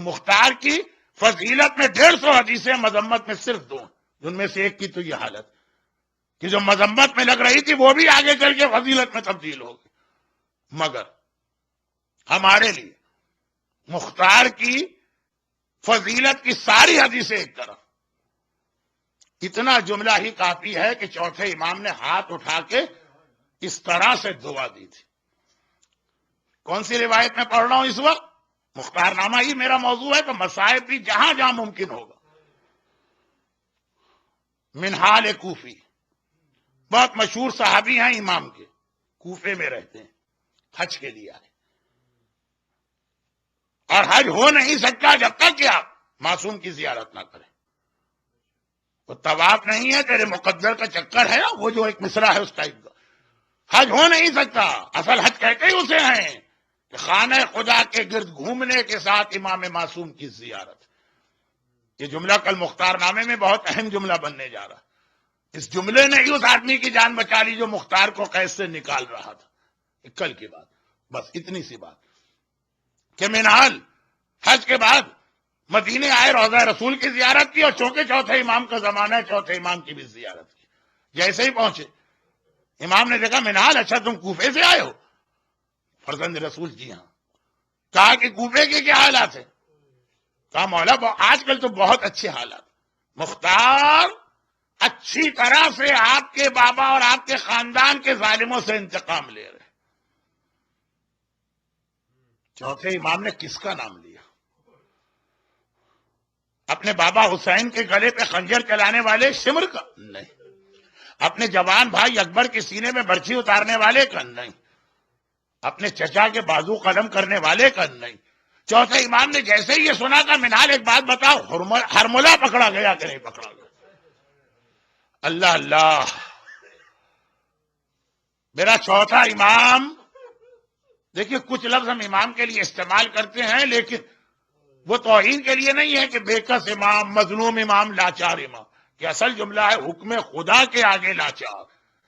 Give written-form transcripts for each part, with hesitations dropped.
مختار کی فضیلت میں 150 حدیثیں، مذمت میں صرف 2، جن میں سے ایک کی تو یہ حالت کہ جو مذمت میں لگ رہی تھی وہ بھی آگے چل کے فضیلت میں تبدیل ہو گئی۔ مگر ہمارے لیے مختار کی فضیلت کی ساری حدیثیں ایک طرف، اتنا جملہ ہی کافی ہے کہ چوتھے امام نے ہاتھ اٹھا کے اس طرح سے دعا دی تھی۔ کون سی روایت میں پڑھ رہا ہوں اس وقت؟ مختار نامہ ہی میرا موضوع ہے تو مصائب بھی جہاں جہاں ممکن ہوگا۔ منہال کوفی، بہت مشہور صحابی ہیں امام کے، کوفے میں رہتے ہیں، حج کے لیے آئے، اور حج ہو نہیں سکتا جب تک کہ آپ معصوم کی زیارت نہ کریں۔ وہ طواف نہیں ہے، تیرے مقدر کا چکر ہے، وہ جو ایک مصرع ہے اس ٹائپ کا، حج ہو نہیں سکتا۔ اصل حج کہتے ہی اسے ہیں کہ خانہ خدا کے گرد گھومنے کے ساتھ امام معصوم کی زیارت۔ یہ جملہ کل مختار نامے میں بہت اہم جملہ بننے جا رہا۔ اس جملے نے ہی اس آدمی کی جان بچا لی جو مختار کو قید سے نکال رہا تھا۔ کل کی بات، بس اتنی سی بات کہ منہال حج کے بعد مدینے آئے، روضہ رسول کی زیارت کی، اور چونکہ چوتھے امام کا زمانہ ہے، چوتھے امام کی بھی زیارت کی۔ جیسے ہی پہنچے امام نے دیکھا منہال اچھا تم کوفے سے آئے ہو؟ فرزند رسول جی ہاں۔ کہا کہ کوفے کے کیا حالات ہیں؟ کہا مولا آج کل تو بہت اچھے حالات، مختار اچھی طرح سے آپ کے بابا اور آپ کے خاندان کے ظالموں سے انتقام لے رہے۔ چوتھے امام نے کس کا نام لیا؟ اپنے بابا حسین کے گلے پہ خنجر چلانے والے شمر کا؟ نہیں۔ اپنے جوان بھائی اکبر کے سینے میں برچھی اتارنے والے کا؟ نہیں۔ اپنے چچا کے بازو قلم کرنے والے کا؟ نہیں۔ چوتھے امام نے جیسے ہی یہ سنا کہ منہال ایک بات بتاؤ، ہرملہ پکڑا گیا کہ نہیں پکڑا گیا؟ اللہ اللہ، میرا چوتھا امام، دیکھیے کچھ لفظ ہم امام کے لیے استعمال کرتے ہیں لیکن وہ توہین کے لیے نہیں ہے کہ بےکس امام، مظلوم امام، لاچار امام، کہ اصل جملہ ہے حکم خدا کے آگے لاچار،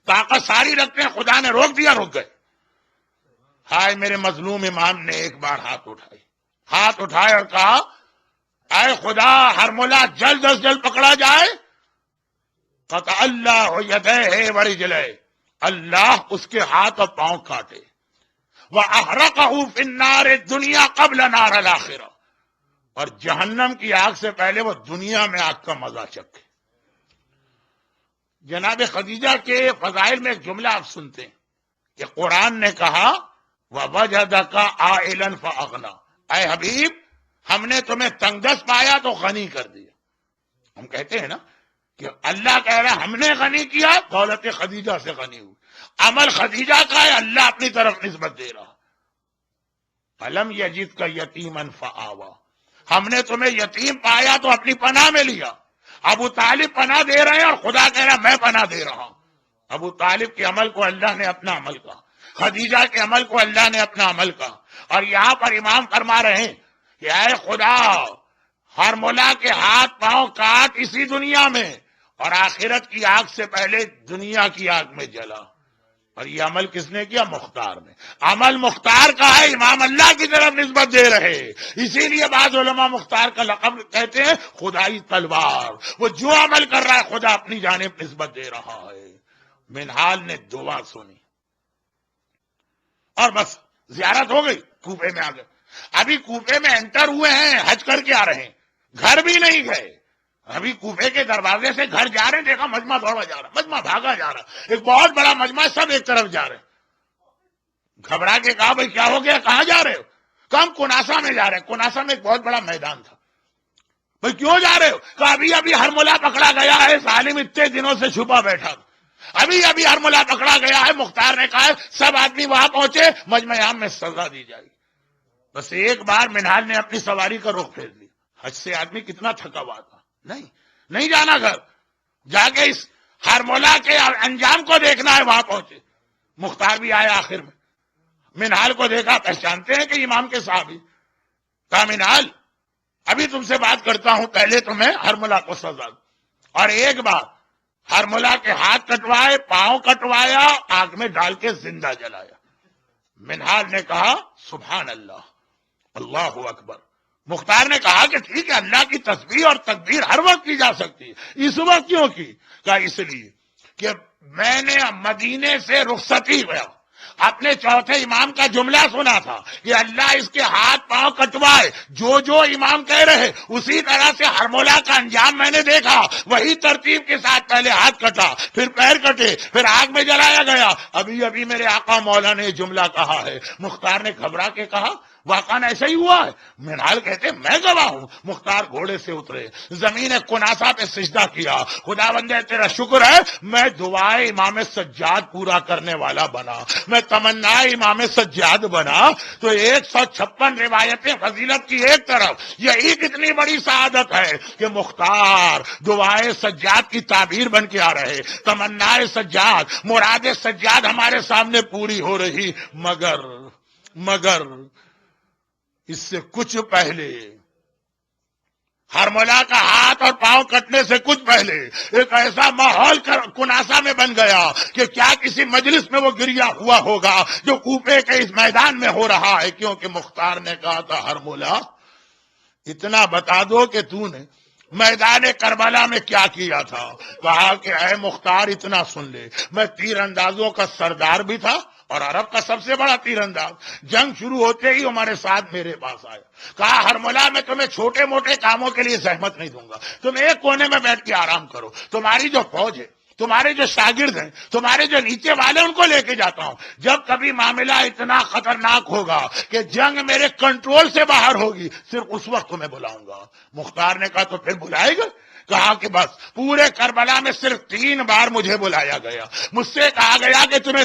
طاقت ساری رکھتے ہیں، خدا نے روک دیا، رک گئے۔ ہائے میرے مظلوم امام نے ایک بار ہاتھ اٹھائے اور کہا اے خدا ہرملہ جلد از جلد پکڑا جائے، قطع اللہ یدیہ ورجلہ، اللہ اس کے ہاتھ اور پاؤں کاٹے، وَأَحْرَقَهُ فِي النَّارِ الدُّنْيَا قَبْلَ نَارِ الْآخِرَةِ، اور جہنم کی آگ سے پہلے وہ دنیا میں آگ کا مزہ چکھے۔ جناب خدیجہ کے فضائل میں ایک جملہ آپ سنتے ہیں کہ قرآن نے کہا وَوَجَدَكَ عَائِلًا فَأَغْنَىٰ، اے حبیب ہم نے تمہیں تنگ دست پایا تو غنی کر دیا۔ ہم کہتے ہیں نا کہ اللہ کہہ رہا ہم نے غنی کیا، دولت خدیجہ سے غنی ہوئی، عمل خدیجہ کا ہے، اللہ اپنی طرف نسبت دے رہا۔ فَلَمْ يَجِدْكَ يَتِيمًا فَآوَىٰ، ہم نے تمہیں یتیم پایا تو اپنی پناہ میں لیا۔ ابو طالب پناہ دے رہے ہیں اور خدا کہہ رہا میں پناہ دے رہا ہوں۔ ابو طالب کے عمل کو اللہ نے اپنا عمل کہا، خدیجہ کے عمل کو اللہ نے اپنا عمل کہا، اور یہاں پر امام فرما رہے ہیں کہ اے خدا ہرملہ کے ہاتھ پاؤں کاٹ اسی دنیا میں، اور آخرت کی آگ سے پہلے دنیا کی آگ میں جلا۔ اور یہ عمل کس نے کیا؟ مختار نے۔ عمل مختار کا ہے، امام اللہ کی طرف نسبت دے رہے، اسی لیے بعض علماء مختار کا لقب کہتے ہیں خدائی تلوار، وہ جو عمل کر رہا ہے خدا اپنی جانب نسبت دے رہا ہے۔ منہال نے دعا سنی اور بس زیارت ہو گئی، کوفے میں آ گئے۔ ابھی کوفے میں انٹر ہوئے ہیں، حج کر کے آ رہے ہیں، گھر بھی نہیں گئے، ابھی کوفے کے دروازے سے گھر جا رہے ہیں، دیکھا مجمع دوڑا جا رہا، مجمع بھاگا جا رہا، ایک بہت بڑا مجمع، سب ایک طرف جا رہے ہیں۔ گھبرا کے کہا بھائی کیا ہو گیا، کہاں جا رہے ہو؟ کہا ہم کناسا میں جا رہے ہیں۔ کناسا میں ایک بہت بڑا میدان تھا۔ بھائی کیوں جا رہے ہو؟ کہا ابھی ہرملہ پکڑا گیا ہے، ظالم اتنے دنوں سے چھپا بیٹھا تھا، ابھی ہرملہ پکڑا گیا ہے، مختار نے کہا سب آدمی وہاں پہنچے، مجمع عام میں سزا دی جائے گی۔ بس ایک بار منہال نے اپنی سواری کا رخ پھیر لیا۔ حج سے آدمی کتنا تھکا ہوا تھا، نہیں جانا گھر، جا کے اس ہرملہ کے انجام کو دیکھنا ہے، وہاں پہنچے۔ مختار بھی آیا آخر میں، منہال کو دیکھا، پہچانتے ہیں کہ امام کے صحابی، کہا منہال ابھی تم سے بات کرتا ہوں، پہلے تمہیں ہرملہ کو سزا دو۔ اور ایک بار ہرملہ کے ہاتھ کٹوائے، پاؤں کٹوایا، آگ میں ڈال کے زندہ جلایا۔ منہال نے کہا سبحان اللہ، اللہ اکبر، مختار نے کہا کہ ٹھیک ہے، اللہ کی تسبیح اور تکبیر ہر وقت کی جا سکتی ہے، اس وقت کیوں کی؟ کہا اس لیے کہ میں نے مدینے سے رخصتی ہوا، اپنے چوتھے امام کا جملہ سنا تھا کہ اللہ اس کے ہاتھ پاؤں کٹوائے، جو امام کہہ رہے اسی طرح سے ہرمولا کا انجام میں نے دیکھا، وہی ترتیب کے ساتھ پہلے ہاتھ کٹا، پھر پیر کٹے، پھر آگ میں جلایا گیا، ابھی میرے آقا مولا نے جملہ کہا ہے۔ مختار نے گھبرا کے کہا واقعا ایسا ہی ہوا ہے؟ منال کہتے میں گواہ ہوں۔ مختار گھوڑے سے اترے، زمین کناسا پہ سجدہ کیا، خدا بندے تیرا شکر ہے میں دعائے امام سجاد پورا کرنے والا بنا، میں تمنا امام سجاد بنا۔ تو 156 روایتیں فضیلت کی ایک طرف، یہی کتنی بڑی سعادت ہے کہ مختار دعائے سجاد کی تعبیر بن کے آ رہے، تمنا سجاد، مراد سجاد ہمارے سامنے پوری ہو رہی، مگر اس سے کچھ پہلے، ہرملا کا ہاتھ اور پاؤں کٹنے سے کچھ پہلے ایک ایسا ماحول کناسا میں بن گیا کہ کیا کسی مجلس میں وہ گریا ہوا ہوگا جو کوفے کے اس میدان میں ہو رہا ہے، کیونکہ مختار نے کہا تھا ہرملا اتنا بتا دو کہ تو نے میدان کربلا میں کیا کیا تھا۔ کہا کہ اے مختار اتنا سن لے، میں تیر اندازوں کا سردار بھی تھا اور عرب کا سب سے بڑا تیر انداز۔ جنگ شروع ہوتے ہی ہمارے ساتھ میرے پاس آیا، کہا ہرملا میں تمہیں چھوٹے موٹے کاموں کے لیے زحمت نہیں دوں گا، تم ایک کونے میں بیٹھ کے آرام کرو، تمہاری جو فوج ہے، تمہارے جو شاگرد ہیں، تمہارے جو نیچے والے، ان کو لے کے جاتا ہوں، جب کبھی معاملہ اتنا خطرناک ہوگا کہ جنگ میرے کنٹرول سے باہر ہوگی صرف اس وقت تمہیں بلاؤں گا۔ مختار نے کہا تو پھر بلائے گا؟ کہا کہ بس پورے کربلا میں صرف 3 بار مجھے بلایا گیا، مجھ سے کہا گیا کہ تمہیں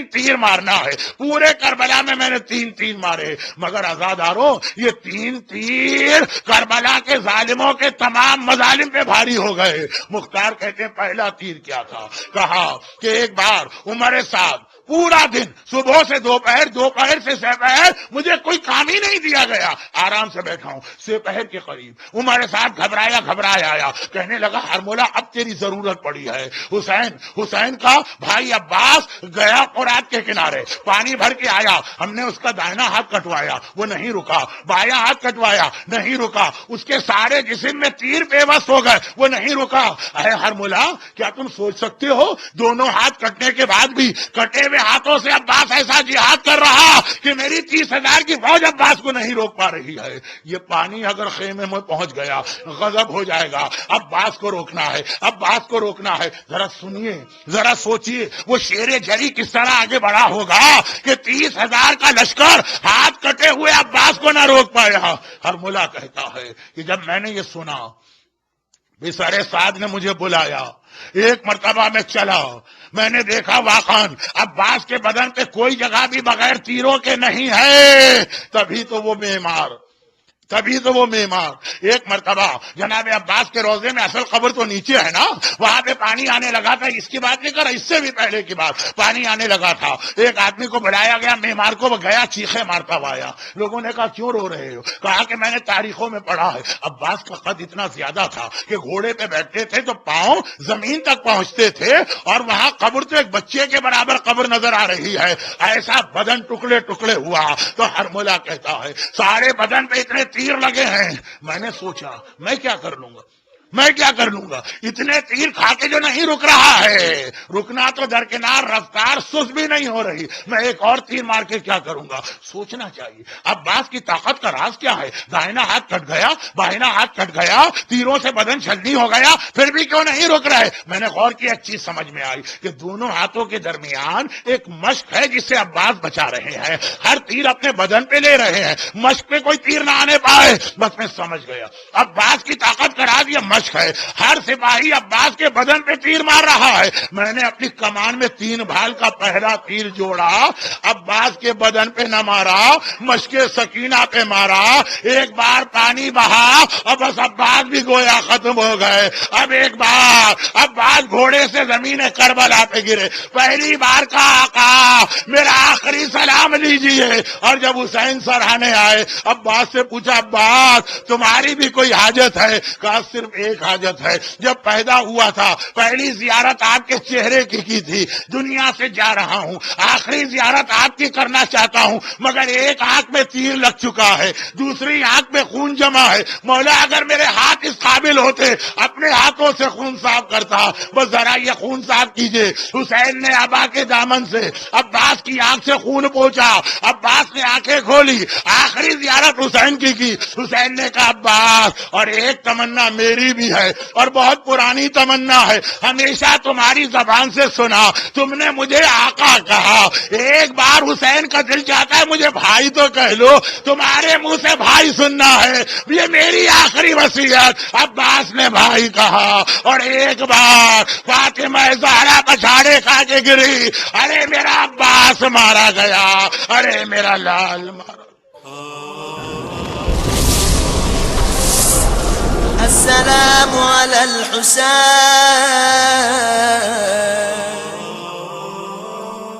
تین مارنا ہے، پورے کربلا میں نے 3 مارے، مگر عزاداروں یہ 3 تیر کربلا کے ظالموں کے تمام مظالم پہ بھاری ہو گئے۔ مختار کہتے ہیں پہلا تیر کیا تھا؟ کہا کہ ایک بار عمر صاحب پورا دن صبح سے دوپہر سے سپہر مجھے کوئی کام ہی نہیں دیا گیا، آرام سے بیٹھا ہوں، سپہر کے قریب عمر صاحب گھبرایا آیا، کہنے لگا ہرمولا اب تیری ضرورت پڑی ہے۔ حسین کا بھائی عباس گیا فرات کے کنارے، پانی بھر کے آیا، ہم نے اس کا دائنا ہاتھ کٹوایا، وہ نہیں رکا، بایاں ہاتھ کٹوایا، نہیں رکا، اس کے سارے جسم میں تیر پیوست ہو گئے، وہ نہیں رکا۔ اے ہرمولا کیا تم سوچ سکتے ہو دونوں ہاتھ کٹنے کے بعد بھی کٹے ہوئے ہاتھوں سے عباس ایسا جہاد کر رہا کہ میری 30,000 کی فوج عباس کو نہیں روک پا رہی ہے؟ یہ پانی اگر خیمے میں پہنچ گیا غضب ہو جائے گا، عباس کو روکنا ہے۔ ذرا سنیے، ذرا سوچیے، وہ شیر جری کس طرح آگے بڑھا ہوگا کہ 30,000 کا لشکر ہاتھ کٹے ہوئے عباس کو نہ روک پایا۔ ہرملا کہتا ہے کہ جب میں نے یہ سنا، بسر سعد نے مجھے بلایا، ایک مرتبہ میں چلا، میں نے دیکھا واقعاً عباس کے بدن پہ کوئی جگہ بھی بغیر تیروں کے نہیں ہے، تبھی تو وہ معمار۔ ایک مرتبہ جناب عباس کے روضے میں، اصل قبر تو نیچے ہے نا، وہاں پہ پانی آنے لگا تھا، اس کی بات نہیں کر رہا، اس سے بھی پہلے کی بات، پانی آنے لگا تھا، ایک آدمی کو بلایا گیا، معمار کو، وہ گیا چیخے مارتا ہوا آیا، لوگوں نے کہا کیوں رو رہے ہو؟ کہا کہ میں نے تاریخوں میں پڑھا ہے عباس کا قد اتنا زیادہ تھا کہ گھوڑے پہ بیٹھتے تھے تو پاؤں زمین تک پہنچتے تھے، اور وہاں قبر تو ایک بچے کے برابر قبر نظر آ رہی ہے، ایسا بدن ٹکڑے ہوا۔ تو ہرملا کہتا ہے سارے بدن پہ اتنے تیر لگے ہیں، میں نے سوچا میں کیا کر لوں گا اتنے تیر کھا کے جو نہیں رک رہا ہے، رکنا تو درکنار، رفتار سست بھی نہیں ہو رہی، میں ایک اور تیر مار کے کیا کروں گا؟ سوچنا چاہیے عباس کی طاقت کا راز کیا ہے؟ دائنا ہاتھ کٹ گیا، بائنا ہاتھ کٹ گیا، تیروں سے بدن چھلنی ہو گیا، پھر بھی کیوں نہیں رک رہے؟ میں نے غور کیا، ایک چیز سمجھ میں آئی کہ دونوں ہاتھوں کے درمیان ایک مشق ہے جس سے عباس بچا رہے ہیں، ہر تیر اپنے بدن پہ لے رہے ہیں، مشق پہ کوئی تیر نہ آنے پائے۔ بس میں سمجھ گیا عباس کی طاقت کا راز یہ مشق ہے، ہر سپاہی عباس کے بدن پہ تیر مار رہا ہے۔ میں نے اپنی کمان میں 3 بھال کا پہلا تیر جوڑا، عباس کے بدن پہ نہ مارا، مشق سکینہ پہ مارا، ایک بار پانی بہا اور بس عباس بھی گویا ختم ہو گئے۔ اب ایک بار عباس گھوڑے سے زمین کربلا پہ گرے، پہلی بار کا آقا میرا آخری سلام لیجئے، اور جب حسین سرہانے آئے عباس سے پوچھا عباس تمہاری بھی کوئی حاجت ہے؟ کہا صرف ایک حاجت ہے، جب پیدا ہوا تھا پہلی زیارت آپ کے چہرے کی تھی، دنیا سے جا رہا ہوں، آخری زیارت آپ کی کرنا چاہتا ہوں، مگر ایک آنکھ میں تیر لگ چکا ہے، دوسری آنکھ میں خون جمع ہے، مولا اگر میرے ہاتھ اس قابل ہوتے اپنے ہاتھوں سے خون صاف کرتا، بس ذرا یہ خون صاف کیجئے۔ حسین نے ابا کے دامن سے عباس کی آنکھ سے خون پہنچا، عباس نے آنکھیں کھولی، آخری زیارت حسین کی حسین نے کہا عباس، اور ایک تمنا میری بھی ہے اور بہت پرانی تمنا ہے، ہمیشہ تمہاری زبان سے سنا، تم نے مجھے آقا کہا، ایک بار حسین کا دل چاہتا ہے مجھے بھائی تو کہہ لو، تمہارے منہ سے بھائی سننا ہے، یہ میری آخری وصیت۔ عباس نے بھائی کہا، اور ایک بار فاطمہ زہرا پچھاڑے کھا کے گری، ارے میرا عباس مارا گیا، ارے میرا لال مارا۔ السلام على الحسين